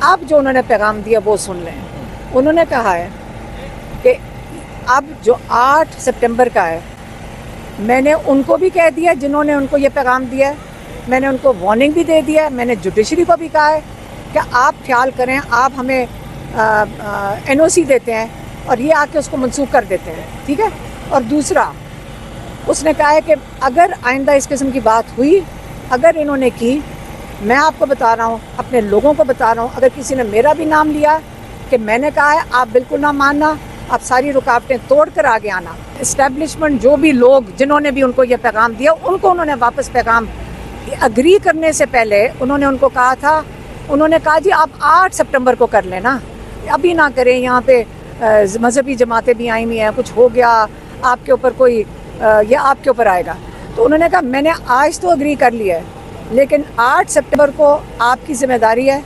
अब जो उन्होंने पैगाम दिया वो सुन लें। उन्होंने कहा है कि अब जो 8 सितंबर का है, मैंने उनको भी कह दिया जिन्होंने उनको ये पैगाम दिया है, मैंने उनको वार्निंग भी दे दिया है, मैंने जुडिशरी को भी कहा है कि आप ख्याल करें, आप हमें NOC देते हैं और ये आके उसको मनसूख कर देते हैं, ठीक है। और दूसरा उसने कहा है कि अगर आइंदा इस किस्म की बात हुई, अगर इन्होंने की, मैं आपको बता रहा हूँ, अपने लोगों को बता रहा हूँ, अगर किसी ने मेरा भी नाम लिया कि मैंने कहा है, आप बिल्कुल ना मानना, आप सारी रुकावटें तोड़ कर आगे आना। इस्टेब्लिशमेंट जो भी लोग जिन्होंने भी उनको ये पैगाम दिया, उनको उन्होंने वापस पैगाम अग्री करने से पहले उन्होंने उनको कहा था, उन्होंने कहा जी आप 8 सितंबर को कर लेना, अभी ना करें, यहाँ पे मजहबी जमातें भी आई हुई हैं, कुछ हो गया आपके ऊपर कोई या आपके ऊपर आएगा। तो उन्होंने कहा मैंने आज तो अग्री कर लिया है, लेकिन 8 सितंबर को आपकी ज़िम्मेदारी है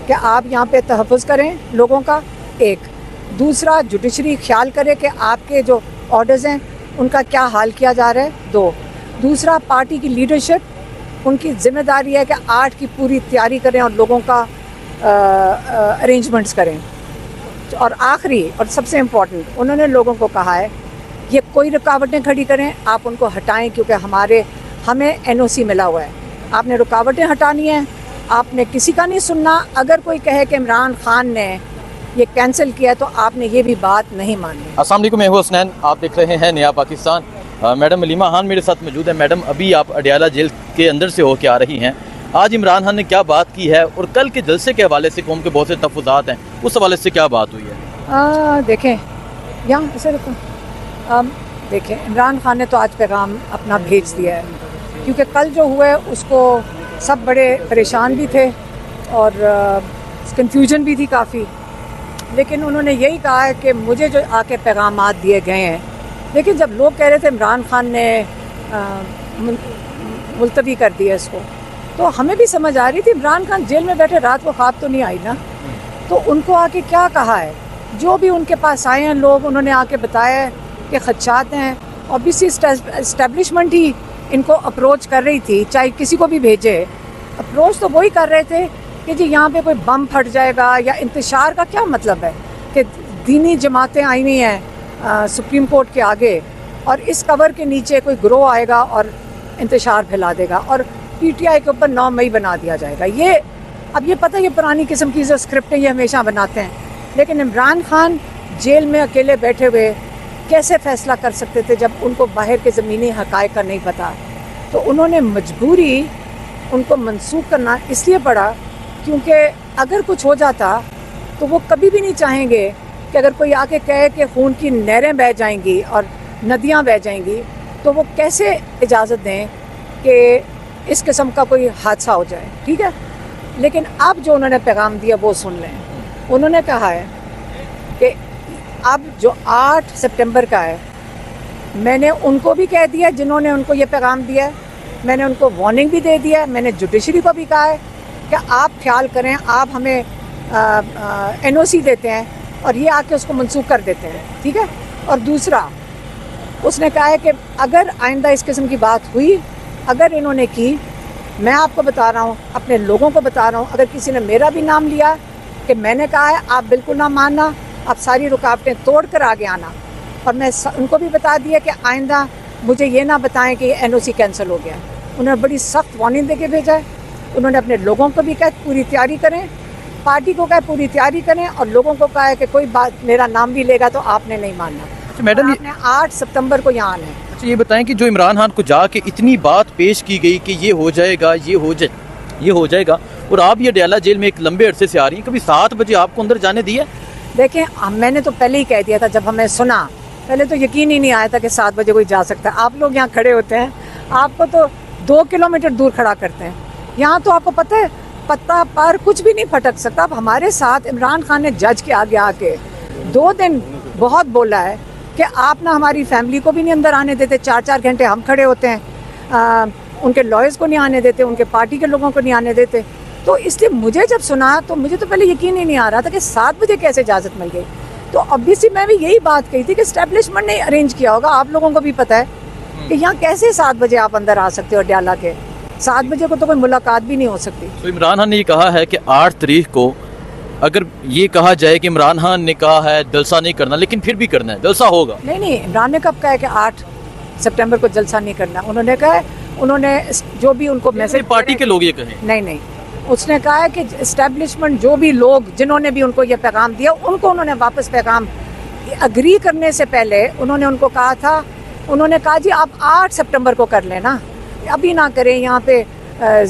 कि आप यहाँ पे तहफ़्फ़ुज़ करें लोगों का, एक। दूसरा, जुडिशरी ख्याल करे कि आपके जो ऑर्डर्स हैं उनका क्या हाल किया जा रहा है, 2। दूसरा, पार्टी की लीडरशिप, उनकी ज़िम्मेदारी है कि 8 की पूरी तैयारी करें और लोगों का अरेंजमेंट्स करें। और आखिरी और सबसे इम्पॉर्टेंट, उन्होंने लोगों को कहा है ये कोई रुकावटें खड़ी करें आप उनको हटाएं, क्योंकि हमें NOC मिला हुआ है, आपने रुकावटें हटानी है, आपने किसी का नहीं सुनना। अगर कोई कहे कि इमरान खान ने ये कैंसिल किया तो आपने ये भी बात नहीं माननी। अस्सलाम वालेकुम, मैं हूं हसनैन, आप देख रहे हैं नया पाकिस्तान। मैडम अलीमा खान मेरे साथ मौजूद है। मैडम, अभी आप अडियाला जेल के अंदर से होकर आ रही हैं, आज इमरान खान ने क्या बात की है और कल के जलसे के हवाले से कौम के बहुत से तहफ़्फ़ुज़ात हैं, उस हवाले से क्या बात हुई है? देखें यहाँ इसे रखो, देखें इमरान खान ने तो आज पैगाम अपना भेज दिया है, क्योंकि कल जो हुआ है उसको सब बड़े परेशान भी थे और कन्फ्यूजन भी थी काफ़ी, लेकिन उन्होंने यही कहा है कि मुझे जो आके पैगामात दिए गए हैं, लेकिन जब लोग कह रहे थे इमरान खान ने मुलतवी कर दिया इसको, तो हमें भी समझ आ रही थी इमरान खान जेल में बैठे, रात को ख्वाब तो नहीं आई ना। तो उनको आके क्या कहा है, जो भी उनके पास आए हैं लोग, उन्होंने आके बताया है कि खदशात हैं। ऑब्वियसली इस्टेब्लिशमेंट ही इनको अप्रोच कर रही थी, चाहे किसी को भी भेजे, अप्रोच तो वही कर रहे थे कि जी यहाँ पे कोई बम फट जाएगा, या इंतशार का क्या मतलब है कि दीनी जमातें आई हुई हैं सुप्रीम कोर्ट के आगे, और इस कवर के नीचे कोई ग्रोह आएगा और इंतशार फैला देगा और PTI के ऊपर 9 मई बना दिया जाएगा। ये अब ये पता है, ये पुरानी किस्म की जो स्क्रिप्टें ये हमेशा बनाते हैं, लेकिन इमरान खान जेल में अकेले बैठे हुए कैसे फ़ैसला कर सकते थे जब उनको बाहर के ज़मीनी हक़ाइक़ का नहीं पता। तो उन्होंने मजबूरी उनको मनसूख करना इसलिए पड़ा क्योंकि अगर कुछ हो जाता तो वो कभी भी नहीं चाहेंगे कि अगर कोई आके कहे कि खून की नहरें बह जाएंगी और नदियाँ बह जाएंगी, तो वो कैसे इजाज़त दें कि इस किस्म का कोई हादसा हो जाए, ठीक है। लेकिन अब जो उन्होंने पैगाम दिया वो सुन लें। उन्होंने कहा है कि अब जो 8 सितंबर का है, मैंने उनको भी कह दिया जिन्होंने उनको ये पैगाम दिया है, मैंने उनको वार्निंग भी दे दिया है, मैंने जुडिशरी को भी कहा है कि आप ख्याल करें, आप हमें NOC देते हैं और ये आके उसको मनसूख कर देते हैं, ठीक है। और दूसरा उसने कहा है कि अगर आइंदा इस किस्म की बात हुई, अगर इन्होंने की, मैं आपको बता रहा हूँ, अपने लोगों को बता रहा हूँ, अगर किसी ने मेरा भी नाम लिया कि मैंने कहा है, आप बिल्कुल ना मानना, आप सारी रुकावटें तोड़ कर आगे आना। और मैं उनको भी बता दिया कि आइंदा मुझे ये ना बताएं कि NOC कैंसिल हो गया। उन्होंने बड़ी सख्त वार्निंग दे के भेजा है। उन्होंने अपने लोगों को भी कहा पूरी तैयारी करें, पार्टी को कहा पूरी तैयारी करें, और लोगों को कहा है कि कोई बात मेरा नाम भी लेगा तो आपने नहीं मानना। अच्छा मैडम, आपने 8 सितंबर को यहाँ आना है। अच्छा ये बताएं कि जो इमरान खान को जाके इतनी बात पेश की गई कि ये हो जाएगा, ये हो जाएगा, और आप ये अडियाला जेल में एक लंबे अरसे से आ रही हैं, कभी 7 बजे आपको अंदर जाने दिया? देखें, मैंने तो पहले ही कह दिया था, जब हमें सुना पहले तो यकीन ही नहीं आया था कि 7 बजे कोई जा सकता है। आप लोग यहाँ खड़े होते हैं, आपको तो 2 किलोमीटर दूर खड़ा करते हैं, यहाँ तो आपको पता है पत्ता पर कुछ भी नहीं फटक सकता। अब हमारे साथ इमरान खान ने जज के आगे आके 2 दिन बहुत बोला है कि आप ना हमारी फैमिली को भी नहीं अंदर आने देते, 4-4 घंटे हम खड़े होते हैं, उनके लॉयर्स को नहीं आने देते, उनके पार्टी के लोगों को नहीं आने देते। तो इसलिए मुझे जब सुना तो मुझे तो पहले यकीन ही नहीं आ रहा था कि 7 बजे कैसे इजाज़त मिल गई। तो ऑब्वियसली मैं भी यही बात कही थी कि एस्टेब्लिशमेंट ने अरेंज किया होगा, आप लोगों को भी पता है कि यहाँ कैसे 7 बजे आप अंदर आ सकते हो। अडियाला के 7 बजे को तो कोई मुलाकात भी नहीं हो सकती। तो इमरान खान ने ये कहा है कि 8 तारीख को अगर ये कहा जाए कि इमरान खान ने कहा है जलसा नहीं करना, लेकिन फिर भी करना है, जलसा होगा। नहीं, इमरान ने कब कहा है कि 8 सितंबर को जलसा नहीं करना? उन्होंने कहा है, उन्होंने जो भी उनको मैसेज पार्टी के लोग ये कहें। नहीं, उसने कहा है कि एस्टेब्लिशमेंट जो भी लोग जिन्होंने भी उनको ये पैगाम दिया, उनको उन्होंने वापस पैगाम अग्री करने से पहले उन्होंने उनको कहा था, उन्होंने कहा जी आप 8 सितंबर को कर लेना, अभी ना करें, यहाँ पे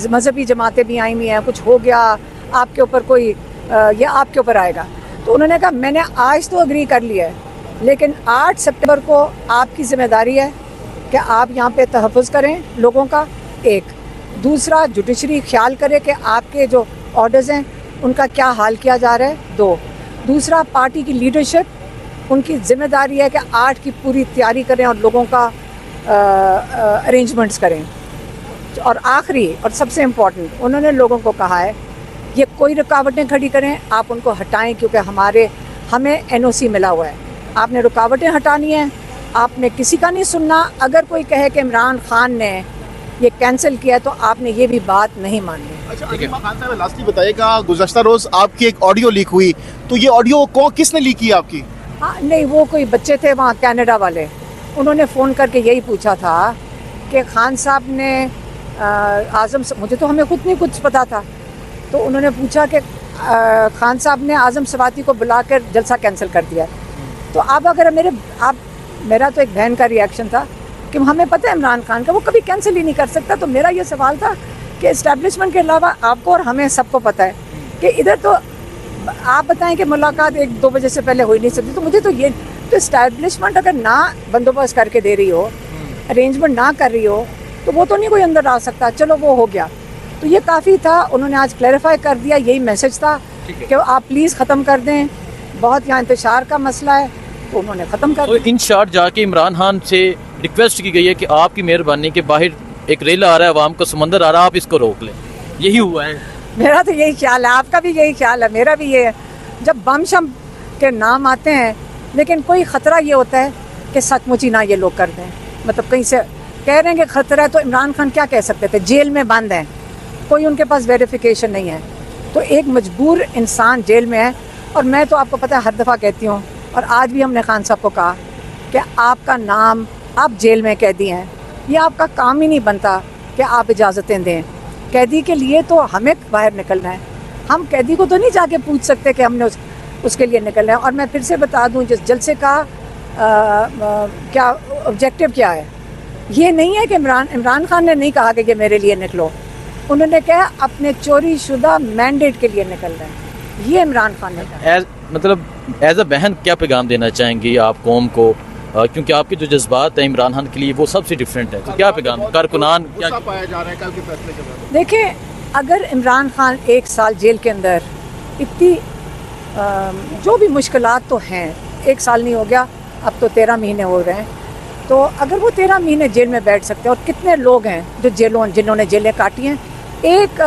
मजहबी जमातें भी आई हुई हैं, कुछ हो गया आपके ऊपर कोई ये आपके ऊपर आएगा। तो उन्होंने कहा मैंने आज तो अग्री कर लिया है, लेकिन 8 सितंबर को आपकी जिम्मेदारी है कि आप यहाँ पे तहफ़्फ़ुज़ करें लोगों का, एक। दूसरा, जुडिशरी ख्याल करे कि आपके जो ऑर्डर्स हैं उनका क्या हाल किया जा रहा है, 2। दूसरा, पार्टी की लीडरशिप, उनकी जिम्मेदारी है कि 8 की पूरी तैयारी करें और लोगों का अरेंजमेंट्स करें। और आखिरी और सबसे इम्पॉर्टेंट, उन्होंने लोगों को कहा है ये कोई रुकावटें खड़ी करें आप उनको हटाएं, क्योंकि हमें NOC मिला हुआ है, आपने रुकावटें हटानी है, आपने किसी का नहीं सुनना। अगर कोई कहे कि इमरान खान ने ये कैंसिल किया तो आपने ये भी बात नहीं माननी। अच्छा, अलीमा खान साहब लास्टली बताइएगा, गुज़श्ता रोज़ आपकी एक ऑडियो लीक हुई, तो ये ऑडियो किसने लीक की आपकी? हाँ, नहीं, वो कोई बच्चे थे वहाँ कनाडा वाले, उन्होंने फ़ोन करके यही पूछा था कि खान साहब ने मुझे तो हमें खुद नहीं कुछ पता था, तो उन्होंने पूछा कि खान साहब ने आज़म सवाती को बुलाकर जलसा कैंसिल कर दिया। तो आप अगर मेरा तो एक बहन का रिएक्शन था कि हमें पता है इमरान खान का वो कभी कैंसिल ही नहीं कर सकता। तो मेरा ये सवाल था कि इस्टेब्लिशमेंट के अलावा आपको और हमें सबको पता है कि इधर तो आप बताएं कि मुलाकात 1-2 बजे से पहले हो ही नहीं सकती। तो मुझे तो ये तो इस्टेब्लिशमेंट अगर ना बंदोबस्त करके दे रही हो, अरेंजमेंट ना कर रही हो, तो वो तो नहीं कोई अंदर आ सकता। चलो वो हो गया, तो ये काफ़ी था, उन्होंने आज क्लैरिफाई कर दिया, यही मैसेज था कि आप प्लीज़ ख़त्म कर दें, बहुत यहाँ इंतशार का मसला है, तो उन्होंने ख़त्म कर दिया। इन शॉर्ट जाके इमरान खान से रिक्वेस्ट की गई है कि आपकी मेहरबानी के बाहर एक रेल आ रहा है, आवाम का समंदर आ रहा है, आप इसको रोक लें। यही हुआ है। मेरा तो यही ख्याल है, आपका भी यही ख्याल है, मेरा भी ये है। जब बम शम के नाम आते हैं, लेकिन कोई ख़तरा ये होता है कि सचमुच ही ना ये लोग कर दें। मतलब कहीं से कह रहे हैं कि ख़तरा है, तो इमरान खान क्या कह सकते थे? जेल में बंद हैं, कोई उनके पास वेरिफिकेशन नहीं है, तो एक मजबूर इंसान जेल में है। और मैं तो आपको पता है हर दफ़ा कहती हूँ, और आज भी हमने खान साहब को कहा कि आपका नाम, आप जेल में कैदी हैं, ये आपका काम ही नहीं बनता कि आप इजाज़तें दें। कैदी के लिए तो हमें बाहर निकलना है, हम कैदी को तो नहीं जाके पूछ सकते कि हमने उसके लिए निकलना है। और मैं फिर से बता दूँ, जिस जलसे का क्या ऑब्जेक्टिव क्या है, ये नहीं है कि इमरान खान ने नहीं कहा कि ये मेरे लिए निकलो, उन्होंने कहा अपने चोरी शुदा मैंडेट के लिए निकल रहे हैं, ये इमरान खान ने कहा। मतलब एज अ बहन क्या पैगाम देना चाहेंगी आप कौम को, क्योंकि आपके जो जज्बात हैं इमरान खान के लिए वो सबसे डिफरेंट है, तो क्या पैगाम कारकुनान क्या पाया जा रहा है कल के फैसले के बाद? देखें, अगर इमरान खान 1 साल जेल के अंदर इतनी जो भी मुश्किलात तो हैं, 1 साल नहीं हो गया, अब तो 13 महीने हो रहे हैं, तो अगर वो 13 महीने जेल में बैठ सकते हैं, और कितने लोग हैं जो जिन्होंने जेलें काटी हैं, एक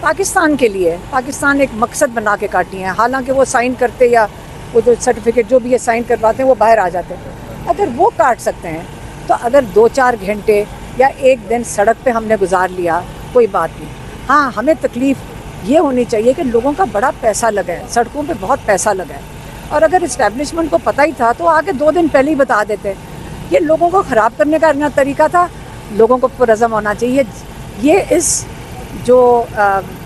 पाकिस्तान के लिए, पाकिस्तान एक मकसद बना के काटी हैं, हालांकि वो साइन करते या वो जो सर्टिफिकेट जो भी ये साइन करवाते हैं वो बाहर आ जाते हैं, अगर वो काट सकते हैं, तो अगर 2-4 घंटे या 1 दिन सड़क पे हमने गुजार लिया, कोई बात नहीं। हाँ, हमें तकलीफ़ ये होनी चाहिए कि लोगों का बड़ा पैसा लगा है, सड़कों पे बहुत पैसा लगा है, और अगर इस्टेब्लिशमेंट को पता ही था तो आगे 2 दिन पहले ही बता देते। ये लोगों को ख़राब करने का अपना तरीका था, लोगों को पुरज़म होना चाहिए। ये इस जो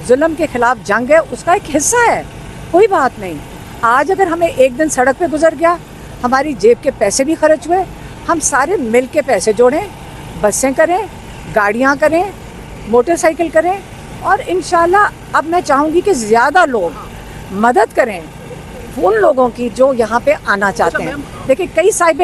जुल्म के ख़िलाफ़ जंग है उसका एक हिस्सा है, कोई बात नहीं। आज अगर हमें 1 दिन सड़क पे गुजर गया, हमारी जेब के पैसे भी खर्च हुए, हम सारे मिल के पैसे जोड़ें, बसें करें, गाड़ियाँ करें, मोटरसाइकिल करें, और इंशाल्लाह अब मैं चाहूँगी कि ज़्यादा लोग मदद करें उन लोगों की जो यहाँ पे आना चाहते हैं। देखिए, कई साहिब